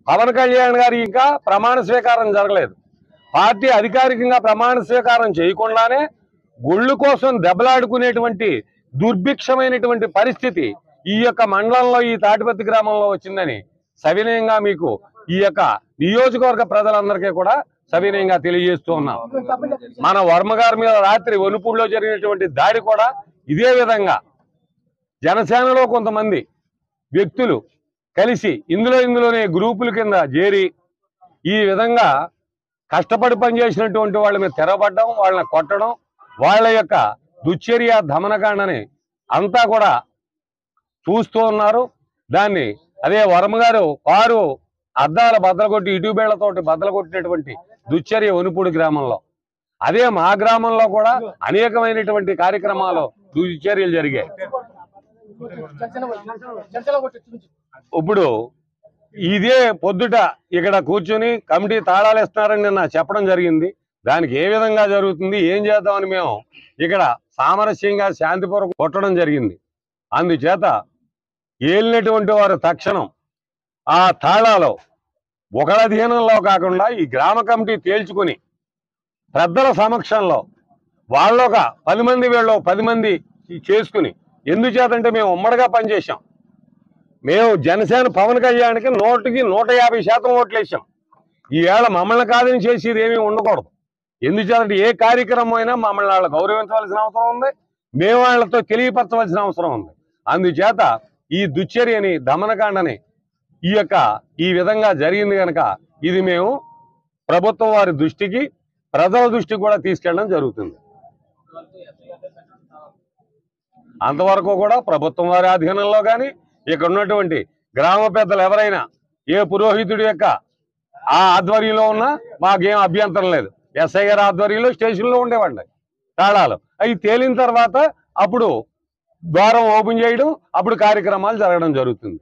పవన్ కళ్యాణ్ గారు ఇంకా ప్రమాణ స్వీకారం జరగలేదు. పార్టీ అధికారికంగా ప్రమాణ స్వీకారం చేయకుండానే గుళ్ళు కోసం దెబ్బలాడుకునేటువంటి దుర్భిక్షమైనటువంటి పరిస్థితి ఈ యొక్క మండలంలో, ఈ తాటిపత్తి గ్రామంలో వచ్చిందని సవినయంగా మీకు ఈ యొక్క నియోజకవర్గ ప్రజలందరికీ కూడా సవినయంగా తెలియజేస్తూ ఉన్నాం. మన వర్మ గారి మీద రాత్రి వనుపూడిలో జరిగినటువంటి దాడి కూడా ఇదే విధంగా జనసేనలో కొంతమంది వ్యక్తులు కలిసి ఇందులోనే గ్రూపుల కింద చేరి ఈ విధంగా కష్టపడి పనిచేసినటువంటి వాళ్ళ మీద తెరబడ్డం, వాళ్ళని కొట్టడం, వాళ్ళ యొక్క దుశ్చర్య దమనకాండని అంతా కూడా చూస్తూ ఉన్నారు. దాన్ని అదే వర్మ గారు కారు అద్దాల బద్దలగొట్టి ఇటుబేళ్లతోటి బద్దలగొట్టినటువంటి దుశ్చర్య వనుపూడి గ్రామంలో, అదే మా గ్రామంలో కూడా అనేకమైనటువంటి కార్యక్రమాలు దుశ్చర్యలు జరిగాయి. ఇప్పుడు ఇదే పొద్దుట ఇక్కడ కూర్చొని కమిటీ తాళాలు ఇస్తున్నారని నిన్న చెప్పడం జరిగింది. దానికి ఏ విధంగా జరుగుతుంది, ఏం చేద్దామని మేము ఇక్కడ సామరస్యంగా శాంతిపూర్వక కొట్టడం జరిగింది. అందుచేత ఏలినటువంటి వారు తక్షణం ఆ తాళాలు ఒకళ్ళ అధీనంలో కాకుండా ఈ గ్రామ కమిటీ తేల్చుకుని పెద్దల సమక్షంలో వాళ్ళు ఒక 10 మంది వీళ్ళు 10 మంది చేసుకుని, ఎందుచేతంటే మేము ఉమ్మడిగా పనిచేసాం. మేము జనసేన పవన్ కళ్యాణ్కి 100కి 150% ఓట్లు వేసాం. ఈ ఏళ్ళ మమ్మల్ని కాదని చేసేది ఏమీ ఉండకూడదు. ఎందుచేతంటే ఏ కార్యక్రమం అయినా మమ్మల్ని వాళ్ళు గౌరవించవలసిన అవసరం ఉంది, మేము వాళ్ళతో తెలియపరచవలసిన అవసరం ఉంది. అందుచేత ఈ దుశ్చర్యని దమనకాండని ఈ విధంగా జరిగింది కనుక ఇది మేము ప్రభుత్వం వారి దృష్టికి, ప్రజల దృష్టికి కూడా తీసుకెళ్ళడం జరుగుతుంది. అంతవరకు కూడా ప్రభుత్వం వారి అధీనంలో కానీ ఇక్కడ ఉన్నటువంటి గ్రామ పెద్దలు ఎవరైనా ఏ పురోహితుడి యొక్క ఆ ఆధ్వర్యంలో ఉన్నా మాకేం అభ్యంతరం లేదు. ఎస్ఐ గారి ఆధ్వర్యంలో స్టేషన్లో ఉండేవాడి తాళాలు అవి తేలిన తర్వాత అప్పుడు ద్వారం ఓపెన్ చేయడం, అప్పుడు కార్యక్రమాలు జరగడం జరుగుతుంది.